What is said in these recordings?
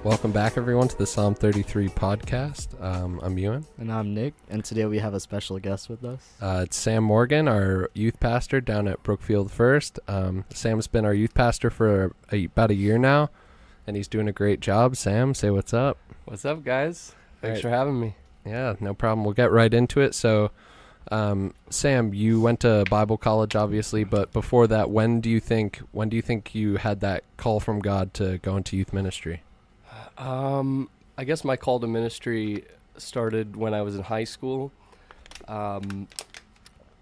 Welcome back, everyone, to the Psalm 33 podcast. I'm Ewan. And I'm Nick, and today we have a special guest with us. It's Sam Morgan, our youth pastor down at Brookfield First. Sam's been our youth pastor for about a year now, and he's doing a great job. Sam, say what's up. What's up, guys? Thanks Right. for having me. Yeah, no problem. We'll get right into it. So, Sam, you went to Bible college, obviously, but before that, when do you think you had that call from God to go into youth ministry? I guess my call to ministry started when I was in high school. I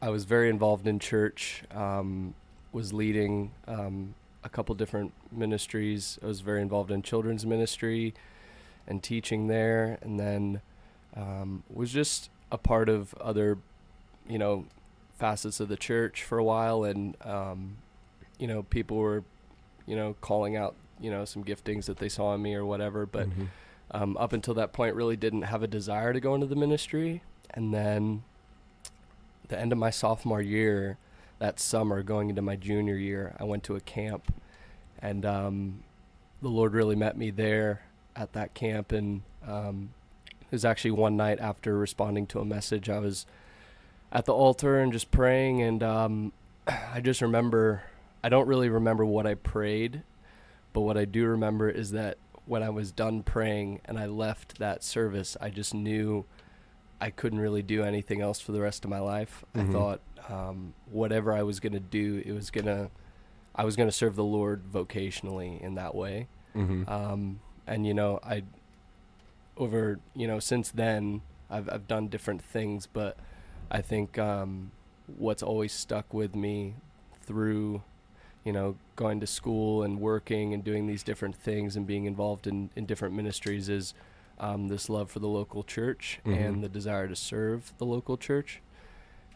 was very involved in church, was leading a couple different ministries. I was very involved in children's ministry and teaching there, and then was just a part of other, facets of the church for a while, and, people were, calling out some giftings that they saw in me or whatever, but up until that point really didn't have a desire to go into the ministry. And then the end of my sophomore year, that summer going into my junior year, I went to a camp, and the Lord really met me there at that camp. And it was actually one night after responding to a message, I was at the altar and just praying, and I just remember, I don't really remember what I prayed, but what I do remember is that when I was done praying and I left that service, I just knew I couldn't really do anything else for the rest of my life. I thought whatever I was going to do, I was going to serve the Lord vocationally in that way. And, since then, I've done different things, but I think what's always stuck with me through going to school and working and doing these different things and being involved in different ministries is this love for the local church and the desire to serve the local church.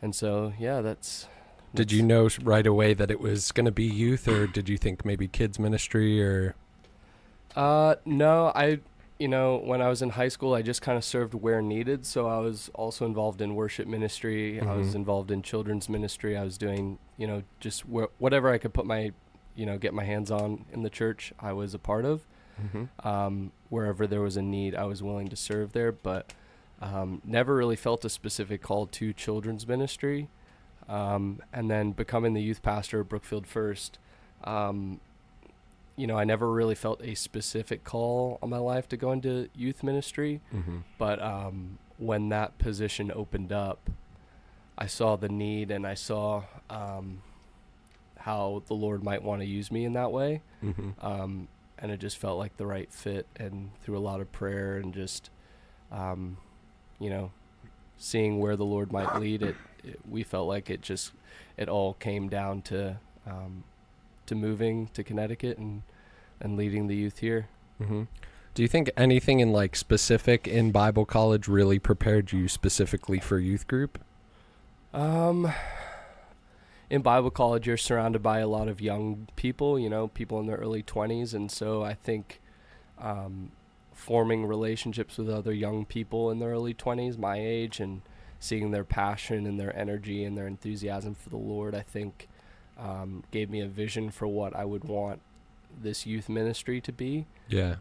And so, yeah, that's... Did you know right away that it was going to be youth, or did you think maybe kids ministry or... No, when I was in high school, I just kind of served where needed. So I was also involved in worship ministry. I was involved in children's ministry. I was doing, just whatever I could put get my hands on in the church, I was a part of. Wherever there was a need, I was willing to serve there, but never really felt a specific call to children's ministry. And then becoming the youth pastor at Brookfield First, I never really felt a specific call on my life to go into youth ministry, but when that position opened up, I saw the need, and I saw how the Lord might want to use me in that way, and it just felt like the right fit. And through a lot of prayer and just, seeing where the Lord might lead, we felt like it all came down to moving to Connecticut and leading the youth here. Do you think anything in specific in Bible college really prepared you specifically for youth group? In Bible college, you're surrounded by a lot of young people, people in their early 20s. And so I think forming relationships with other young people in their early 20s, my age, and seeing their passion and their energy and their enthusiasm for the Lord, I think gave me a vision for what I would want this youth ministry to be. Yeah.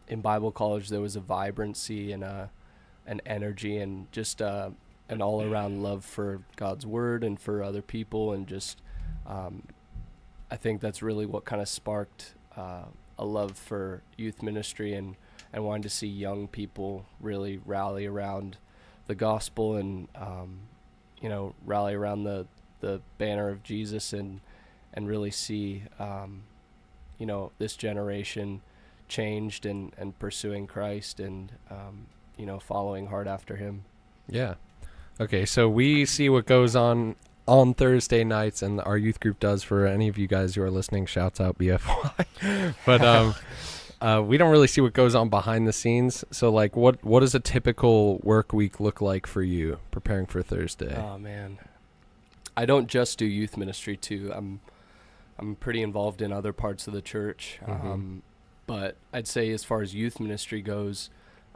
In Bible college, there was a vibrancy and an energy and just an all-around love for God's word and for other people, and just I think that's really what kind of sparked a love for youth ministry and wanting to see young people really rally around the gospel and rally around the banner of Jesus and really see this generation changed and pursuing Christ and following hard after him. Yeah. Okay, so we see what goes on Thursday nights, and our youth group does. For any of you guys who are listening, shouts out BFY. But we don't really see what goes on behind the scenes. So what does a typical work week look like for you preparing for Thursday? Oh man, I don't just do youth ministry too. I'm pretty involved in other parts of the church. But I'd say as far as youth ministry goes,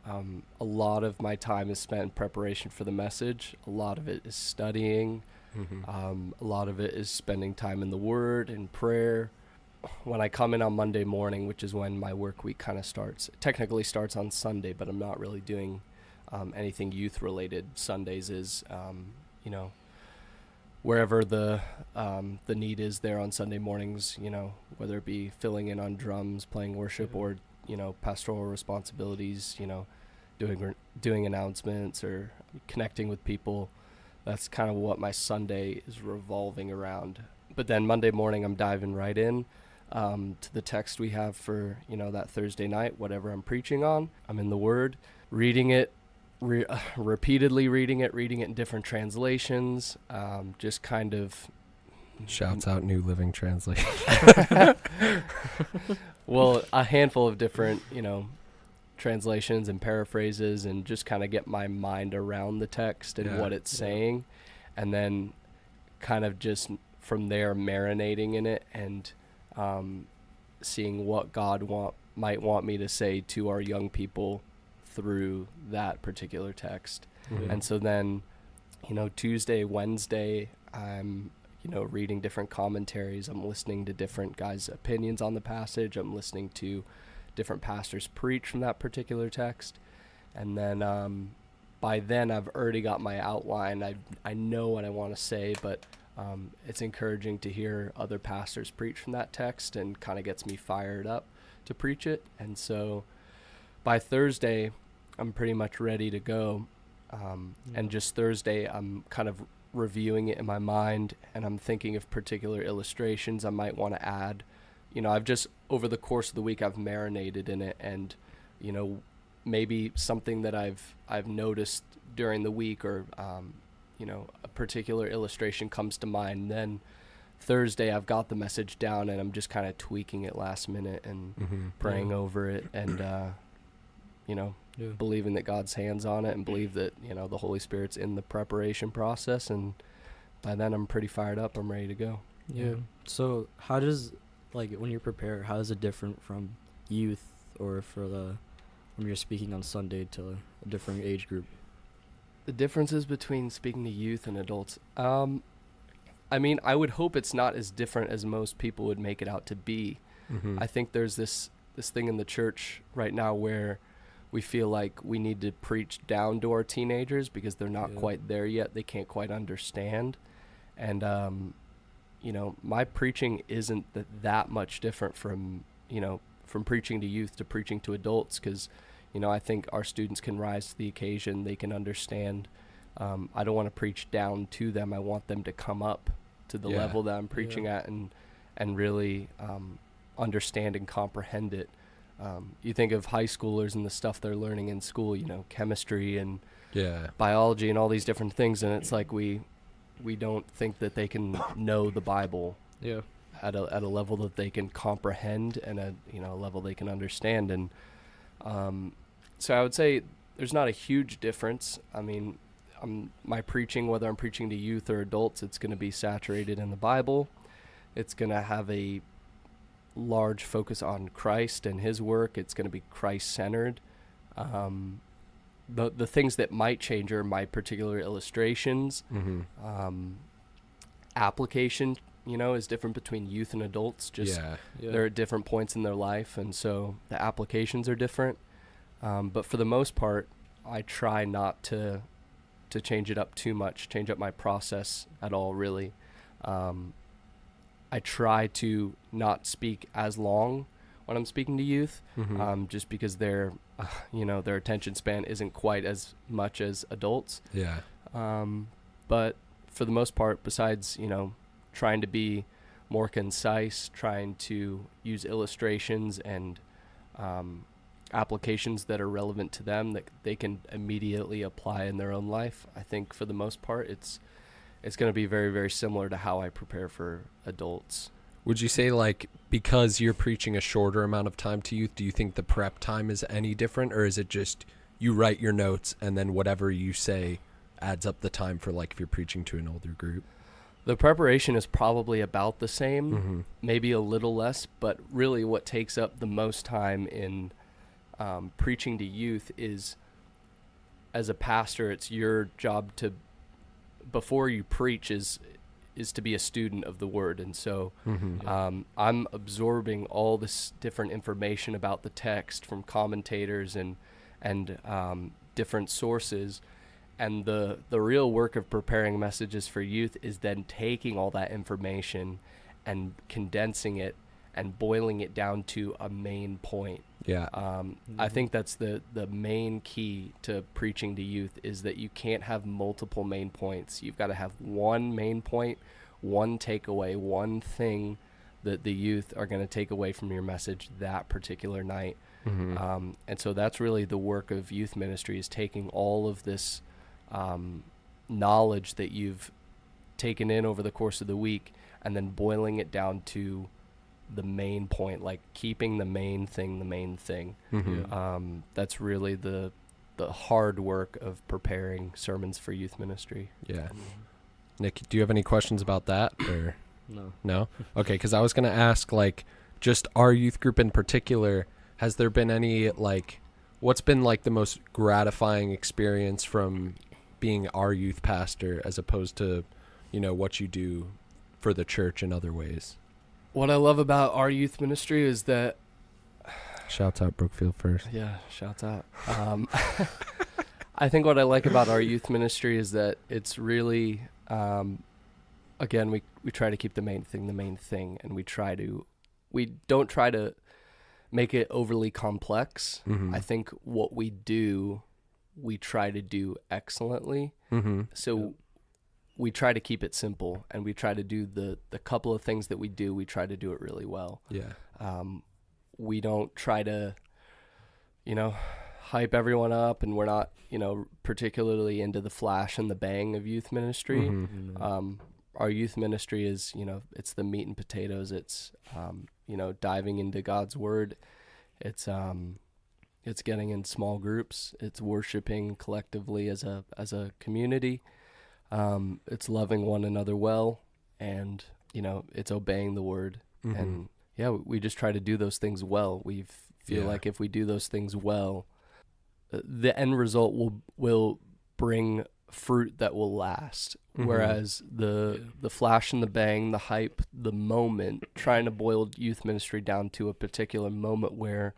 a lot of my time is spent in preparation for the message. A lot of it is studying. A lot of it is spending time in the Word and prayer. when I come in on Monday morning, which is when my work week kind of starts, it technically starts on Sunday, but I'm not really doing anything youth related. Sundays is, you know, wherever the need is there on Sunday mornings, you know, whether it be filling in on drums, playing worship, or, you know, pastoral responsibilities, you know, doing announcements or connecting with people. That's kind of what my Sunday is revolving around. But then Monday morning, I'm diving right in to the text we have for, you know, that Thursday night, whatever I'm preaching on. I'm in the Word, reading it, repeatedly reading it in different translations, just kind of... Shouts out New Living Translation. Well, a handful of different, you know, translations and paraphrases, and just kind of get my mind around the text and what it's saying, and then kind of just from there marinating in it and seeing what God might want me to say to our young people through that particular text. And so then, you know, Tuesday, Wednesday, I'm, you know, reading different commentaries. I'm listening to different guys' opinions on the passage. I'm listening to different pastors preach from that particular text. And then by then I've already got my outline. I know what I want to say, but it's encouraging to hear other pastors preach from that text, and kind of gets me fired up to preach it. And so by Thursday, I'm pretty much ready to go. And just Thursday, I'm kind of reviewing it in my mind, and I'm thinking of particular illustrations I might want to add. You know, I've just, over the course of the week, I've marinated in it, and, you know, maybe something that I've noticed during the week, or, you know, a particular illustration comes to mind. Then Thursday, I've got the message down, and I'm just kind of tweaking it last minute and praying over it, and, you know, believing that God's hands on it, and believe that, you know, the Holy Spirit's in the preparation process. And by then I'm pretty fired up. I'm ready to go. Yeah. So how does, like, when you prepare, how is it different from youth, or when you're speaking on Sunday to a different age group? The differences between speaking to youth and adults. I mean, I would hope it's not as different as most people would make it out to be. I think there's this thing in the church right now where we feel like we need to preach down to our teenagers because they're not quite there yet. They can't quite understand. And, you know, my preaching isn't that much different from, you know, from preaching to youth to preaching to adults, because, you know, I think our students can rise to the occasion. They can understand. I don't want to preach down to them. I want them to come up to the level that I'm preaching at, and really understand and comprehend it. You think of high schoolers and the stuff they're learning in school, you know, chemistry and biology and all these different things, and it's like we don't think that they can know the Bible at a level that they can comprehend, and a level they can understand. And so I would say there's not a huge difference. I mean, my preaching, whether I'm preaching to youth or adults, it's going to be saturated in the Bible. It's going to have a large focus on Christ and his work. It's going to be Christ-centered. The things that might change are my particular illustrations. Application, you know, is different between youth and adults. They're at different points in their life, and so the applications are different. But for the most part, I try not to change it up too much, change up my process at all, really. I try to not speak as long when I'm speaking to youth, just because their attention span isn't quite as much as adults. But for the most part, besides, you know, trying to be more concise, trying to use illustrations and applications that are relevant to them that they can immediately apply in their own life, I think for the most part it's going to be very, very similar to how I prepare for adults. Would you say, like, because you're preaching a shorter amount of time to youth, do you think the prep time is any different, or is it just you write your notes and then whatever you say adds up the time for, like, if you're preaching to an older group? The preparation is probably about the same, maybe a little less, but really what takes up the most time in preaching to youth is, as a pastor, it's your job to, before you preach, is is to be a student of the Word, and so Mm-hmm. I'm absorbing all this different information about the text from commentators and different sources. And the real work of preparing messages for youth is then taking all that information and condensing it and boiling it down to a main point. Yeah. I think that's the main key to preaching to youth, is that you can't have multiple main points. You've got to have one main point, one takeaway, one thing that the youth are going to take away from your message that particular night. Mm-hmm. And so that's really the work of youth ministry, is taking all of this knowledge that you've taken in over the course of the week and then boiling it down to the main point, like keeping the main thing the main thing. Mm-hmm. That's really the hard work of preparing sermons for youth ministry. Yeah. Nick, do you have any questions about that, or No. no? Okay, because I was going to ask, like, just our youth group in particular, has there been any, like, what's been, like, the most gratifying experience from being our youth pastor as opposed to, you know, what you do for the church in other ways? What I love about our youth ministry is that, Shouts out Brookfield First. yeah, shouts out. I think what I like about our youth ministry is that it's really, again, we try to keep the main thing, and we don't try to make it overly complex. Mm-hmm. I think what we do, we try to do excellently. Mm-hmm. So we try to keep it simple, and we try to do the couple of things that we do, we try to do it really well. Yeah. We don't try to, hype everyone up, and we're not, particularly into the flash and the bang of youth ministry. Mm-hmm. Our youth ministry is, it's the meat and potatoes. It's, diving into God's word. It's getting in small groups. It's worshiping collectively as a community. It's loving one another well, and, it's obeying the word. Mm-hmm. And yeah, we just try to do those things well. We feel Yeah. like if we do those things well, the end result will bring fruit that will last. Mhm. Whereas the flash and the bang, the hype, the moment, trying to boil youth ministry down to a particular moment where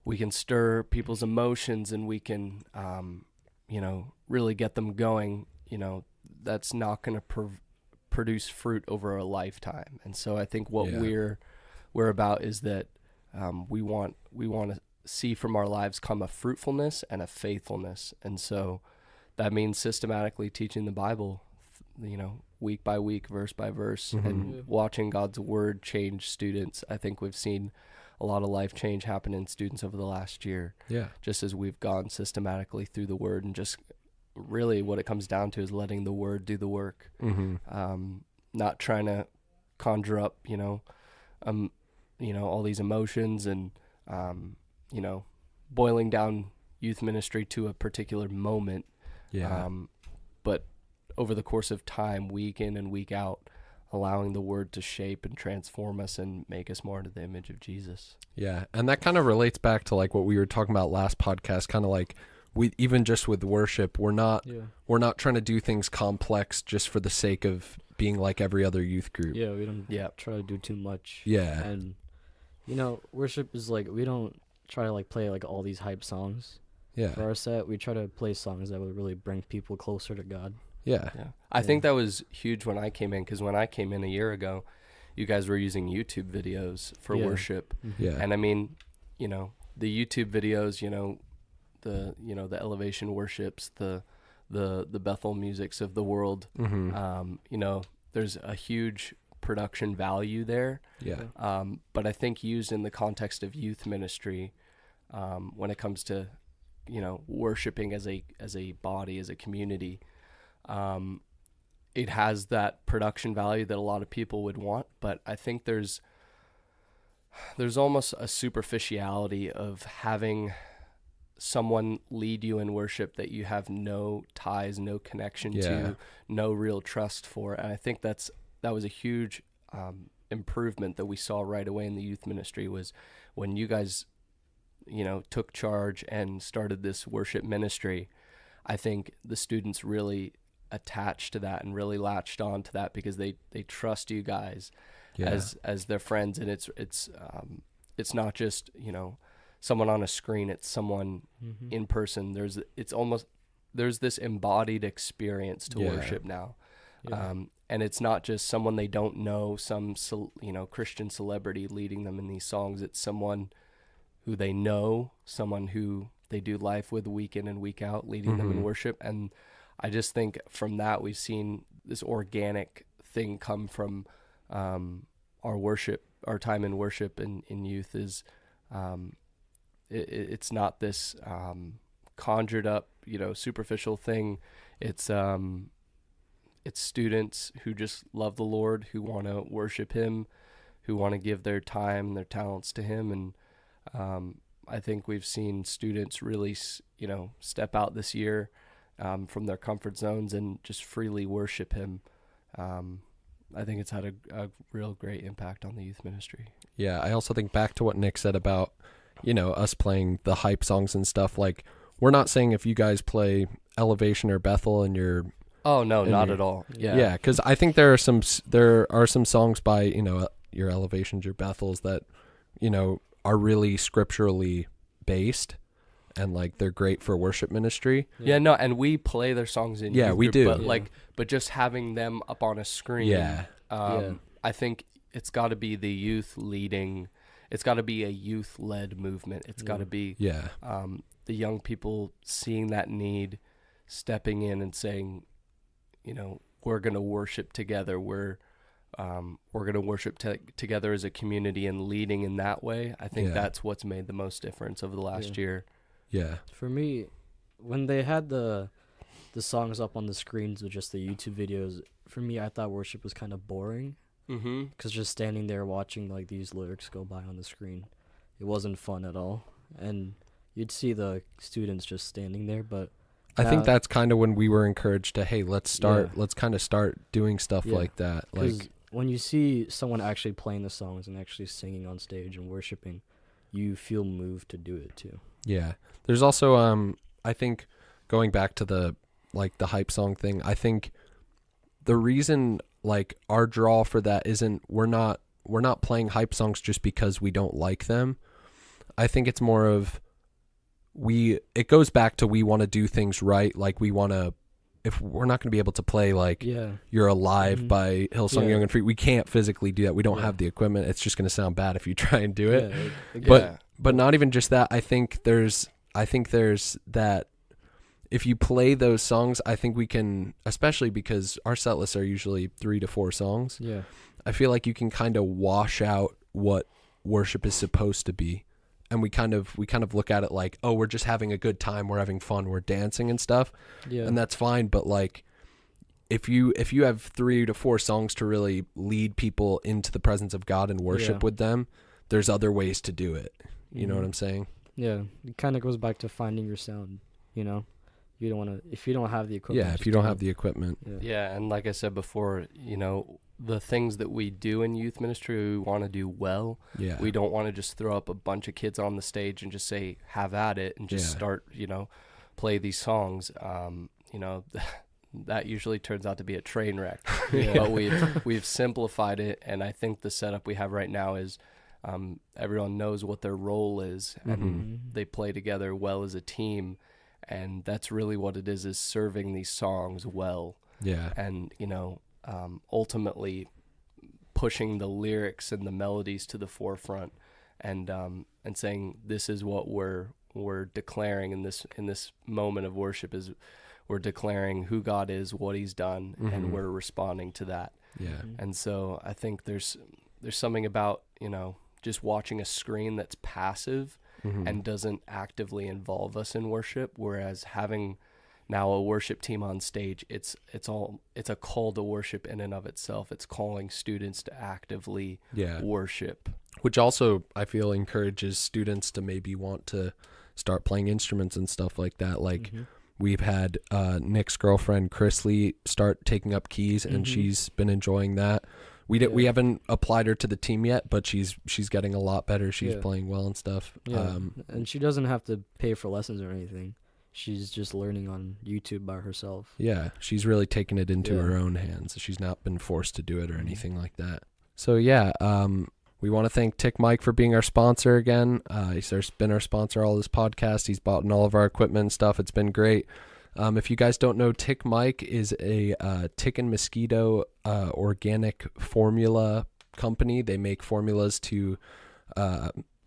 we can stir people's emotions and we can, really get them going, that's not going to produce fruit over a lifetime. And so I think what Yeah. we're about is that we want to see from our lives come a fruitfulness and a faithfulness. And so that means systematically teaching the Bible, week by week, verse by verse, Mhm. and watching God's word change students. I think we've seen a lot of life change happen in students over the last year, Yeah. just as we've gone systematically through the word, and just really what it comes down to is letting the word do the work. Mm-hmm. Not trying to conjure up, all these emotions and, boiling down youth ministry to a particular moment. Yeah. But over the course of time, week in and week out, allowing the word to shape and transform us and make us more into the image of Jesus. Yeah, and that kind of relates back to like what we were talking about last podcast, kind of like we even just with worship, we're not trying to do things complex just for the sake of being like every other youth group. Yeah, we don't Yeah. try to do too much. Yeah. And, worship is like, we don't try to like play like all these hype songs. Yeah. For our set, we try to play songs that would really bring people closer to God. Yeah. Yeah. I think that was huge when I came in, because when I came in a year ago, you guys were using YouTube videos for Yeah. worship. Yeah. And I mean, the YouTube videos, the elevation worships, the Bethel musics of the world, Mm-hmm. there's a huge production value there. Yeah. But I think used in the context of youth ministry, when it comes to, worshiping as a body, as a community, it has that production value that a lot of people would want. But I think there's almost a superficiality of having someone lead you in worship that you have no ties, no connection Yeah. to, no real trust for. And I think that was a huge improvement that we saw right away in the youth ministry, was when you guys, took charge and started this worship ministry. I think the students really attached to that and really latched on to that because they trust you guys Yeah. as their friends, and it's not just someone on a screen, it's someone in person. There's this embodied experience to Yeah. worship now. Yeah. And it's not just someone they don't know, some Christian celebrity leading them in these songs. It's someone who they know, someone who they do life with week in and week out, leading them in Mhm. worship. And I just think from that we've seen this organic thing come from our worship, our time in worship in youth is it's not this conjured up, superficial thing. It's students who just love the Lord, who want to worship him, who want to give their time, their talents to him. And I think we've seen students really, step out this year from their comfort zones and just freely worship him. I think it's had a real great impact on the youth ministry. Yeah, I also think back to what Nick said about, us playing the hype songs and stuff. Like, we're not saying if you guys play Elevation or Bethel and you're Oh, no, And not you- at all. yeah, because I think there are some songs by your Elevations, your Bethels that are really scripturally based, and like they're great for worship ministry. Yeah, no, and we play their songs in Yeah, youth we group, do. but Yeah. but just having them up on a screen, Yeah, Yeah. I think it's got to be the youth leading. It's got to be a youth-led movement. It's got to be yeah, the young people seeing that need, stepping in and saying, we're going to worship together. We're going to worship together as a community and leading in that way. I think Yeah. that's what's made the most difference over the last year. yeah, For me, when they had the songs up on the screens with just the YouTube videos, for me, I thought worship was kind of boring. Mm-hmm. Because just standing there watching like these lyrics go by on the screen, it wasn't fun at all. And you'd see the students just standing there, but I think Now- that's kind of when we were encouraged to, hey, let's kind of start doing stuff Yeah. like that. because Like, when you see someone actually playing the songs and actually singing on stage and worshiping, you feel moved to do it too. yeah. There's also I think going back to the hype song thing, I think the reason like our draw for that isn't we're not playing hype songs just because we don't like them. I think it's more of it goes back to we want to do things right. Like we want to, if we're not going to be able to play like Yeah. You're Alive Mhm. by Hillsong Yeah. Young and Free, we can't physically do that. We don't Yeah. have the equipment. It's just going to sound bad if you try and do it. It But- Yeah. But not even just that. I think there's that if you play those songs, I think we can, especially because our set lists are usually 3 to 4 songs. yeah. I feel like you can kind of wash out what worship is supposed to be. And we kind of look at it like, oh, we're just having a good time, we're having fun, we're dancing and stuff. Yeah. And that's fine, but like if you have 3 to 4 songs to really lead people into the presence of God and worship Yeah. with them, there's other ways to do it. You know what Mhm. I'm saying? Yeah. It kind of goes back to finding your sound, You don't want to, if you don't have the equipment. Yeah, if just you don't have the equipment. Yeah. Yeah, and like I said before, the things that we do in youth ministry, we want to do well. Yeah. We don't want to just throw up a bunch of kids on the stage and just say, have at it, and just Yeah. start, play these songs. That usually turns out to be a train wreck. Yeah. But we've simplified it, and I think the setup we have right now is everyone knows what their role is, and Mhm. they play together well as a team, and that's really what it is serving these songs well. Yeah. And ultimately pushing the lyrics and the melodies to the forefront, and saying this is what we're declaring in this moment of worship, is we're declaring who God is, what he's done, Mhm. and we're responding to that. Yeah. Mhm. And so I think there's something about just watching a screen that's passive Mhm. and doesn't actively involve us in worship, whereas having now a worship team on stage, it's a call to worship in and of itself. It's calling students to actively yeah. worship. Which also I feel encourages students to maybe want to start playing instruments and stuff like that. Like Mhm. we've had Nick's girlfriend Chris Lee start taking up keys, and Mhm. she's been enjoying that. We Yeah. haven't applied her to the team yet, but she's getting a lot better. She's Yeah. playing well and stuff. Yeah. And she doesn't have to pay for lessons or anything. she's just learning on YouTube by herself. Yeah, she's really taken it into Yeah. her own hands. She's not been forced to do it or Mhm. anything like that. So yeah, we want to thank Tick Mike for being our sponsor again. He's been our sponsor all this podcast. He's bought in all of our equipment and stuff. It's been great. If you guys don't know, Tick Mike is a tick and mosquito organic formula company. They make formulas to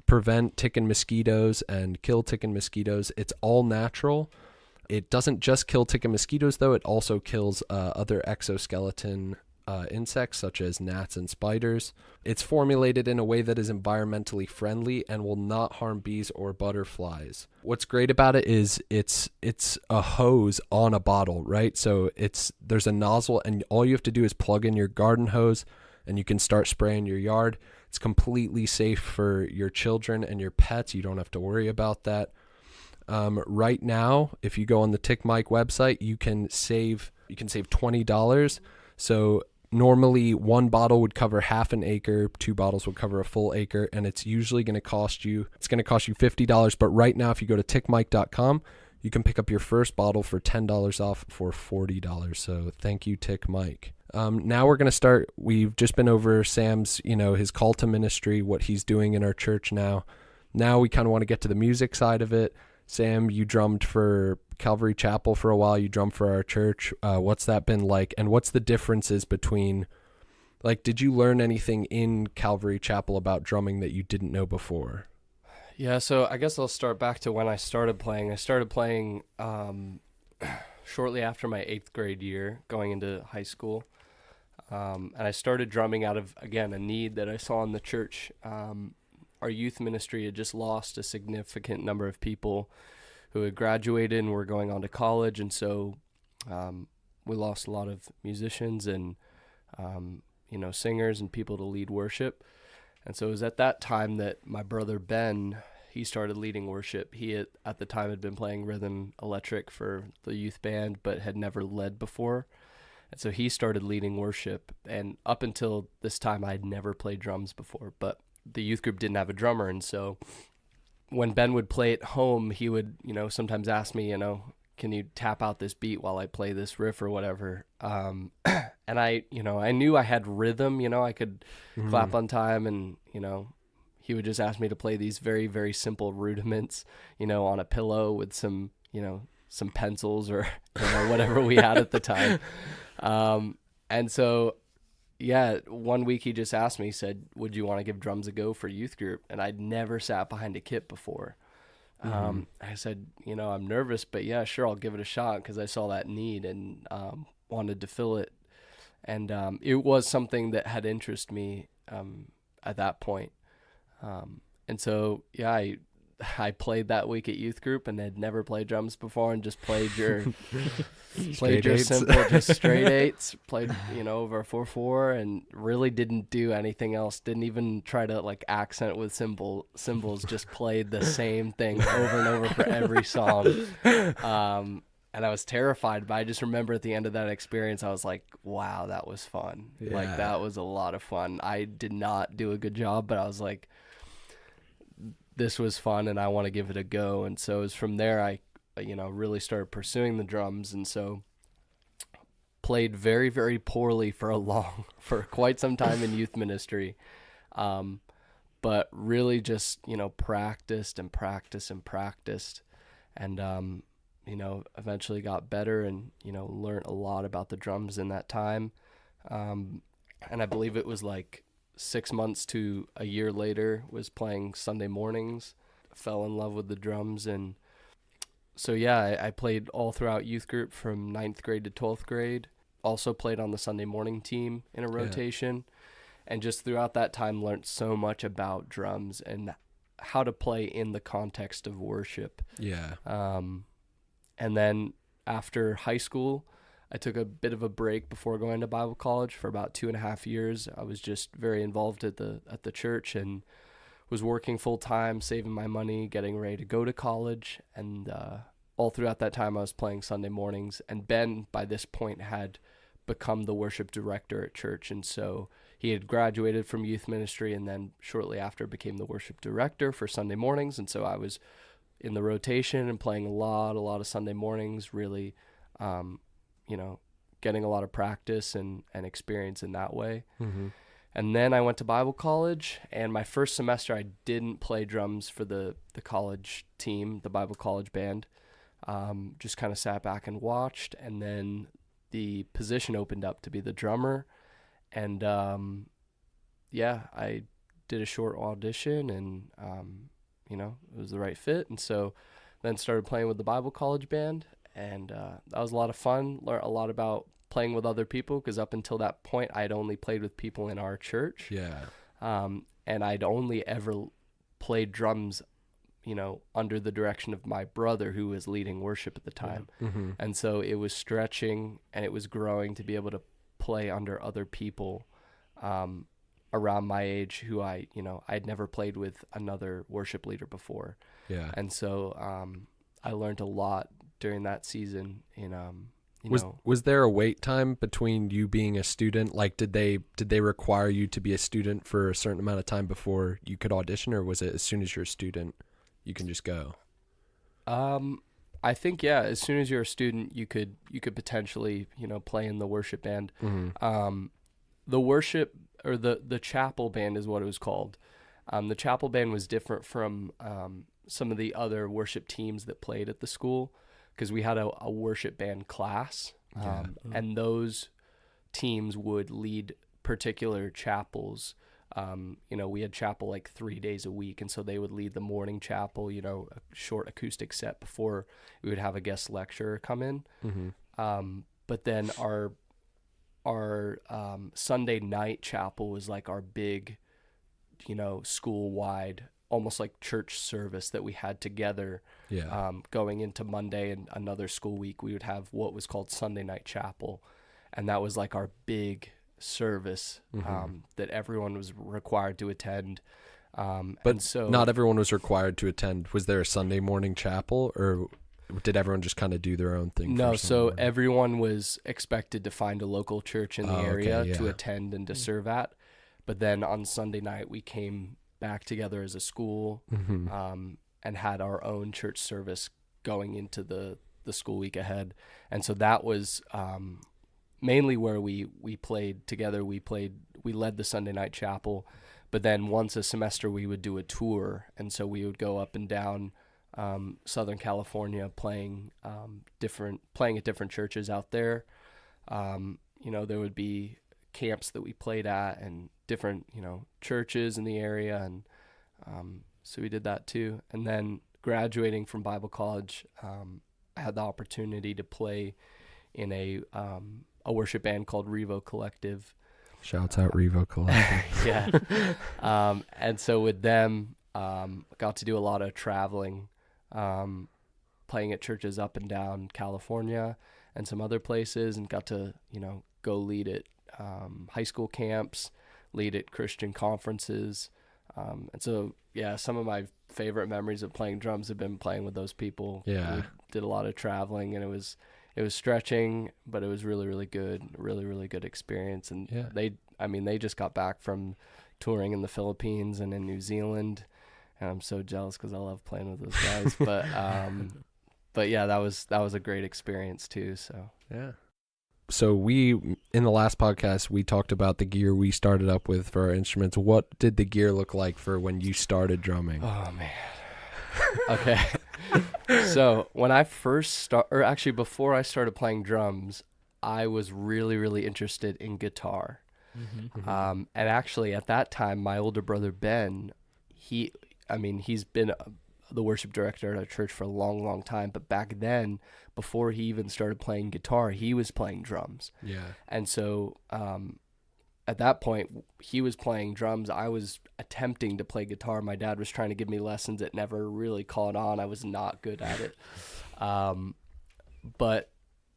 prevent tick and mosquitoes and kill tick and mosquitoes. It's all natural. It doesn't just kill tick and mosquitoes, though. It also kills other exoskeleton insects such as gnats and spiders. It's formulated in a way that is environmentally friendly and will not harm bees or butterflies. What's great about it is it's a hose on a bottle, right? So there's a nozzle, and all you have to do is plug in your garden hose and you can start spraying your yard. It's completely safe for your children and your pets. You don't have to worry about that. Right now, if you go on the Tick Mike website, you can save $20. So normally one bottle would cover half an acre, 2 bottles would cover a full acre, and it's usually going to cost you $50. But right now, if you go to tickmike.com, you can pick up your first bottle for $10 off for $40. So thank you, Tick Mike. Now we're going to start. We've just been over Sam's, his call to ministry, what he's doing in our church now. Now we kind of want to get to the music side of it. Sam, you drummed for Calvary Chapel for a while. You drummed for our church. What's that been like? And what's the differences between, did you learn anything in Calvary Chapel about drumming that you didn't know before? Yeah, so I guess I'll start back to when I started playing. I started playing shortly after my 8th grade year, going into high school. And I started drumming out of, again, a need that I saw in the church. Our youth ministry had just lost a significant number of people who had graduated and were going on to college. And so we lost a lot of musicians and, singers and people to lead worship. And so it was at that time that my brother Ben, he started leading worship. He at the time had been playing rhythm electric for the youth band, but had never led before. And so he started leading worship. And up until this time, I had never played drums before, but the youth group didn't have a drummer. And so when Ben would play at home, he would, sometimes ask me, can you tap out this beat while I play this riff or whatever? And I knew I had rhythm, I could clap on time, and, he would just ask me to play these very, very simple rudiments, on a pillow with some pencils or whatever we had at the time. And so, yeah, one week he just asked me, he said, would you want to give drums a go for youth group? And I'd never sat behind a kit before. I said, I'm nervous, but yeah, sure, I'll give it a shot, because I saw that need and wanted to fill it. And it was something that had interested me at that point. And so, yeah, I played that week at youth group and had never played drums before, and just played your simple, just straight eights, played, over a 4/4, and really didn't do anything else. Didn't even try to accent with cymbals, just played the same thing over and over for every song. And I was terrified, but I just remember at the end of that experience, I was like, wow, that was fun. Yeah. That was a lot of fun. I did not do a good job, but I was like, this was fun and I want to give it a go. And so it was from there I really started pursuing the drums, and so played very, very poorly for quite some time in youth ministry. But really just, practiced and practiced and practiced, and eventually got better and, learned a lot about the drums in that time. And I believe it was 6 months to a year later was playing Sunday mornings, fell in love with the drums. And so, yeah, I played all throughout youth group from 9th grade to 12th grade. Also played on the Sunday morning team in a rotation. Yeah. And just throughout that time learned so much about drums and how to play in the context of worship. Yeah. And then after high school, I took a bit of a break before going to Bible college for about 2.5 years. I was just very involved at the church and was working full time, saving my money, getting ready to go to college. And all throughout that time, I was playing Sunday mornings. And Ben, by this point, had become the worship director at church. And so he had graduated from youth ministry and then shortly after became the worship director for Sunday mornings. And so I was in the rotation and playing a lot of Sunday mornings, really, you know, getting a lot of practice and experience in that way. Mm-hmm. And then I went to Bible college, and my first semester I didn't play drums for the college team, the Bible college band. Just kind of sat back and watched, and then the position opened up to be the drummer. And I did a short audition, and you know, it was the right fit. And so then started playing with the Bible college band, and that was a lot of fun. Learned a lot about playing with other people, because up until that point I'd only played with people in our church. Yeah. And I'd only ever played drums, you know, under the direction of my brother, who was leading worship at the time. Mm-hmm. And so it was stretching and it was growing to be able to play under other people around my age who I'd never played with another worship leader before. Yeah. And so I learned a lot during that season in Was there a wait time between you being a student? Like, did they require you to be a student for a certain amount of time before you could audition, or was it as soon as you're a student, you can just go? I think, yeah, as soon as you're a student, you could potentially, you know, play in the worship band. Mm-hmm. The worship, or the chapel band is what it was called. The chapel band was different from some of the other worship teams that played at the school, because we had a worship band class, and those teams would lead particular chapels. You know, we had chapel like 3 days a week, and so they would lead the morning chapel, you know, a short acoustic set before we would have a guest lecturer come in. Mm-hmm. But then our Sunday night chapel was like our big, you know, school-wide, almost like church service that we had together. Yeah. Going into Monday and another school week, we would have what was called Sunday night chapel, and that was like our big service that everyone was required to attend. But and so not everyone was required to attend. Was there a Sunday morning chapel, or did everyone just kind of do their own thing? No, for Sunday so morning? everyone was expected to find a local church in the area to yeah. attend and to serve at. But then on Sunday night, we came back together as a school, and had our own church service going into the school week ahead. And so that was mainly where we played together. We led the Sunday night chapel, but then once a semester we would do a tour, and so we would go up and down Southern California playing at different churches out there. You know, there would be camps that we played at and different, you know, churches in the area, and so we did that too. And then graduating from Bible college, I had the opportunity to play in a worship band called Revo Collective. Shouts out Revo Collective. Yeah. And so with them, got to do a lot of traveling, playing at churches up and down California and some other places, and got to, you know, go lead at high school camps, lead at Christian conferences. And so, yeah, some of my favorite memories of playing drums have been playing with those people. Yeah. We did a lot of traveling, and it was stretching, but it was really, really good, really, really good experience. And Yeah. they just got back from touring in the Philippines and in New Zealand, and I'm so jealous because I love playing with those guys. But yeah, that was a great experience too. So Yeah. So in the last podcast, we talked about the gear we started up with for our instruments. What did the gear look like for when you started drumming? Oh man. Okay. So when I first before I started playing drums, I was really, really interested in guitar. And actually at that time, my older brother Ben, he's been the worship director at our church for a long, long time. But back then, before he even started playing guitar, he was playing drums. Yeah. And so at that point, he was playing drums. I was attempting to play guitar. My dad was trying to give me lessons. It never really caught on. I was not good at it. But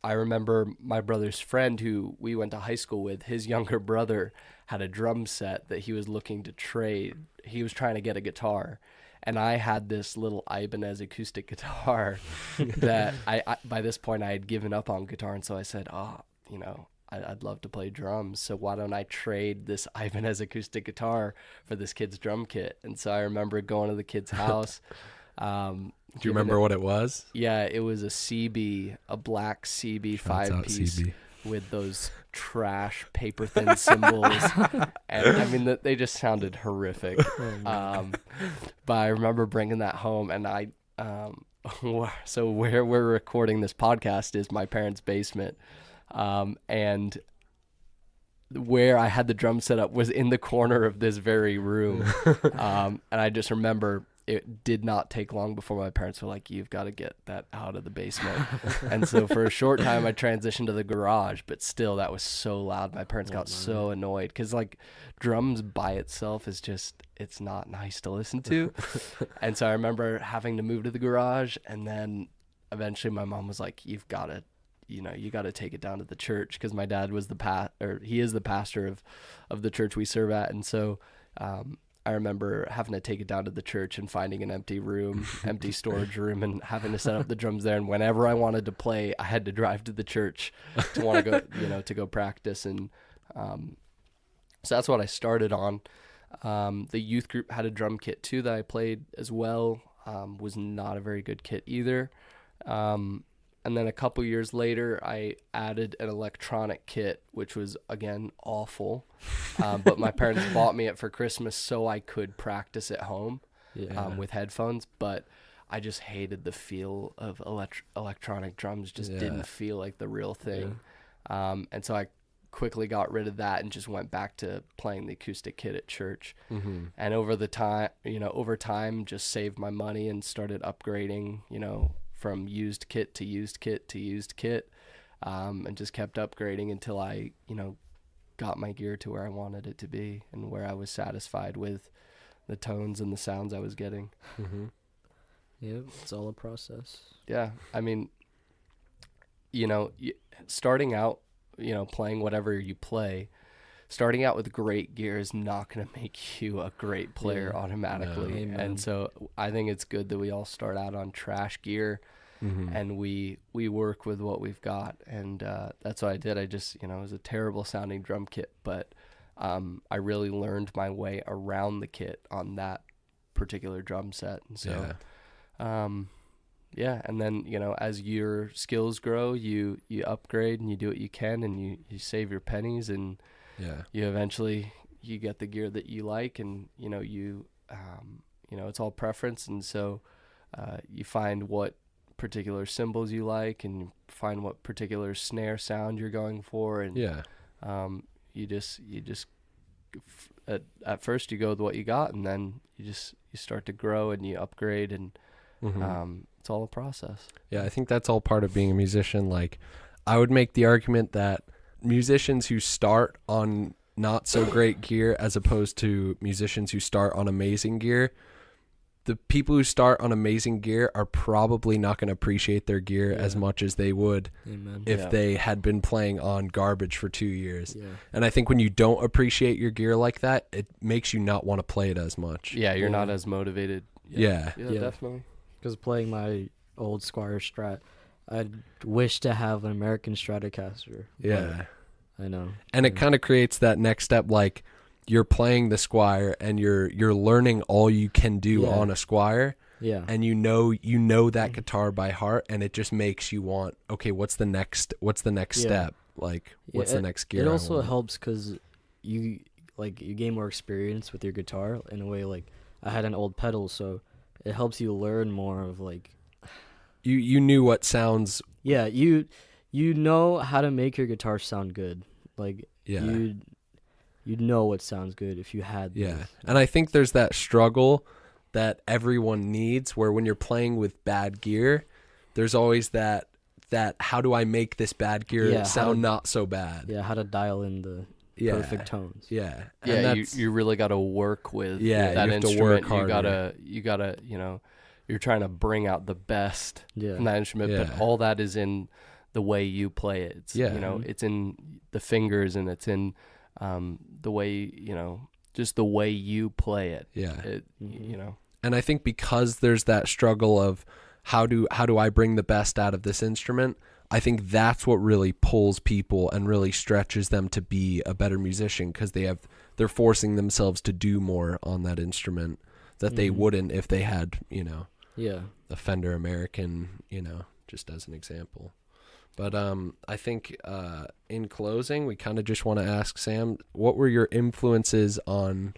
I remember my brother's friend, who we went to high school with, his younger brother had a drum set that he was looking to trade. He was trying to get a guitar. And I had this little Ibanez acoustic guitar that I by this point I had given up on guitar. And so I said, I'd love to play drums. So why don't I trade this Ibanez acoustic guitar for this kid's drum kit? And so I remember going to the kid's house, Do you remember what it was? Yeah, it was a CB, a black CB Shouts out 5-piece CB. with those trash paper thin cymbals. And I mean, they just sounded horrific. But I remember bringing that home, and so where we're recording this podcast is my parents' basement. And where I had the drum set up was in the corner of this very room. And I just remember it did not take long before my parents were like, you've got to get that out of the basement. And so for a short time I transitioned to the garage, but still that was so loud. My parents got so annoyed because like drums by itself is just, it's not nice to listen to. And so I remember having to move to the garage, and then eventually my mom was like, you got to take it down to the church, because my dad was he is the pastor of the church we serve at. And so I remember having to take it down to the church and finding an empty storage room, and having to set up the drums there. And whenever I wanted to play, I had to drive to the church to want to go, to go practice. And so that's what I started on. The youth group had a drum kit too that I played as well. Was not a very good kit either. And then a couple years later, I added an electronic kit, which was, again, awful. But my parents bought me it for Christmas so I could practice at home with headphones. But I just hated the feel of electronic drums. Just didn't feel like the real thing. And so I quickly got rid of that and just went back to playing the acoustic kit at church. Mm-hmm. And over time, just saved my money and started upgrading, from used kit to used kit to used kit, and just kept upgrading until I, got my gear to where I wanted it to be and where I was satisfied with the tones and the sounds I was getting. Mm-hmm. Yeah, it's all a process. Yeah, I mean, starting out, playing whatever you play, starting out with great gear is not going to make you a great player automatically. No. And so I think it's good that we all start out on trash gear, and we work with what we've got. And that's what I did. I just, it was a terrible sounding drum kit, but I really learned my way around the kit on that particular drum set. And so, and then, as your skills grow, you upgrade and you do what you can, and you save your pennies, and you eventually you get the gear that you like, and it's all preference. And so you find what particular cymbals you like, and you find what particular snare sound you're going for, and you just at first you go with what you got, and then you start to grow and you upgrade, and it's all a process. Yeah, I think that's all part of being a musician. Like, I would make the argument that musicians who start on not so great gear as opposed to musicians who start on amazing gear, the people who start on amazing gear are probably not going to appreciate their gear as much as they would if they had been playing on garbage for 2 years. Yeah. And I think when you don't appreciate your gear like that, it makes you not want to play it as much. Yeah, you're not as motivated. Yeah, definitely. Because playing my old Squier Strat, I'd wish to have an American Stratocaster. Yeah. I know. And it kind of creates that next step, like you're playing the Squier and you're learning all you can do on a Squier. Yeah. And you know that guitar by heart, and it just makes you want, okay, what's the next step? Like, what's the next gear? It also helps because you gain more experience with your guitar in a way. Like, I had an old pedal, so it helps you learn more of like. You knew what sounds. Yeah, you know how to make your guitar sound good. Like, you'd know what sounds good if you had this. Yeah, and I think there's that struggle that everyone needs, where when you're playing with bad gear, there's always that how do I make this bad gear sound not so bad? Yeah, how to dial in the perfect tones. Yeah, yeah. You really got to work with that instrument. You gotta you're trying to bring out the best from that instrument, but all that is in the way you play it. It's, it's in the fingers, and it's in the way, just the way you play it. Yeah. Mm-hmm. And I think because there's that struggle of how do I bring the best out of this instrument, I think that's what really pulls people and really stretches them to be a better musician, because they're forcing themselves to do more on that instrument that they wouldn't if they had, Yeah. the Fender American, just as an example. But I think in closing, we kind of just want to ask Sam, what were your influences on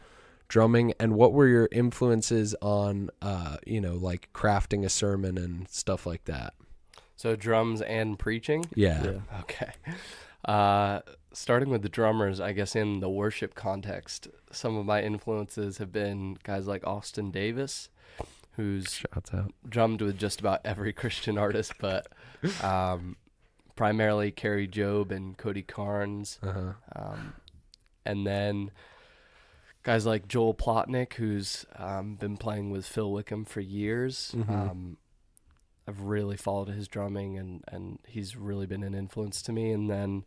drumming, and what were your influences on, like crafting a sermon and stuff like that? So drums and preaching? Yeah. Okay. Starting with the drummers, I guess in the worship context, some of my influences have been guys like Austin Davis, who's Shouts out. drummed with just about every Christian artist, but primarily Kerry Job and Cody Carnes. Uh-huh. And then guys like Joel Plotnick, who's been playing with Phil Wickham for years. Mhm. I've really followed his drumming, and he's really been an influence to me. And then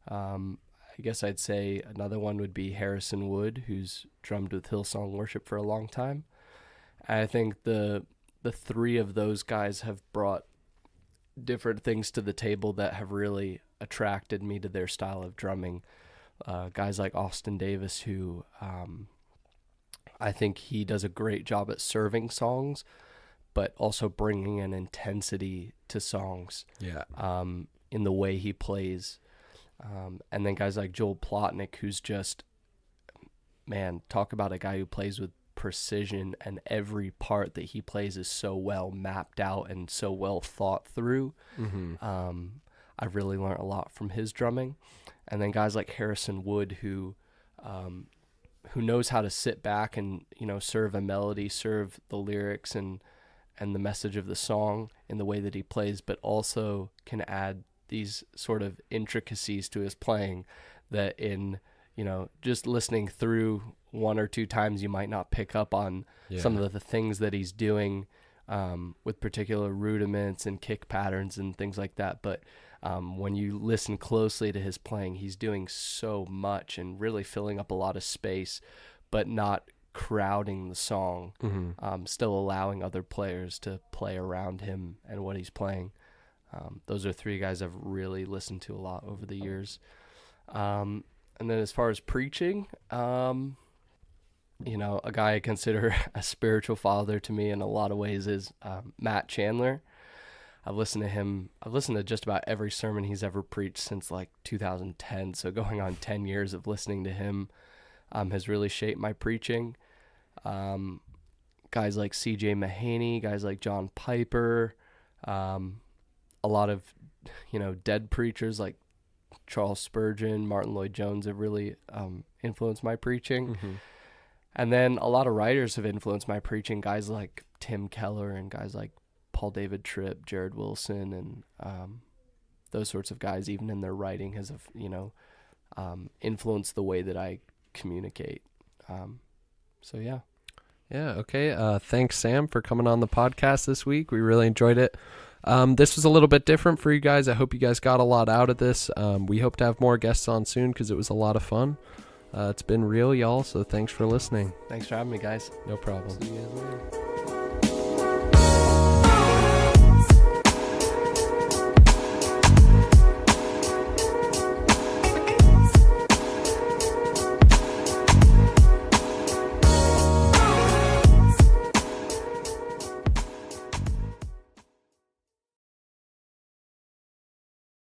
I guess I'd say another one would be Harrison Wood, who's drummed with Hillsong Worship for a long time. I think the three of those guys have brought different things to the table that have really attracted me to their style of drumming. Guys like Austin Davis, who I think he does a great job at serving songs, but also bringing an intensity to songs Yeah. in the way he plays. And then guys like Joel Plotnick, who's just, man, talk about a guy who plays with precision, and every part that he plays is so well mapped out and so well thought through. Mm-hmm. I've really learned a lot from his drumming. And then guys like Harrison Wood, who knows how to sit back and, serve a melody, serve the lyrics and the message of the song in the way that he plays, but also can add these sort of intricacies to his playing that in, just listening through one or two times, you might not pick up on some of the things that he's doing with particular rudiments and kick patterns and things like that. But when you listen closely to his playing, he's doing so much and really filling up a lot of space, but not crowding the song, still allowing other players to play around him and what he's playing. Those are three guys I've really listened to a lot over the years. And then as far as preaching, a guy I consider a spiritual father to me in a lot of ways is Matt Chandler. I've listened to just about every sermon he's ever preached since like 2010. So going on 10 years of listening to him has really shaped my preaching. Guys like C.J. Mahaney, guys like John Piper, a lot of, dead preachers like Charles Spurgeon, Martin Lloyd-Jones have really influenced my preaching. Mm-hmm. And then a lot of writers have influenced my preaching, guys like Tim Keller and guys like Paul David Tripp, Jared Wilson, and those sorts of guys, even in their writing, has influenced the way that I communicate. So yeah. Yeah, okay. Thanks, Sam, for coming on the podcast this week. We really enjoyed it. This was a little bit different for you guys. I hope you guys got a lot out of this. We hope to have more guests on soon because it was a lot of fun. It's been real, y'all, so thanks for listening. Thanks for having me, guys. No problem. See you guys later.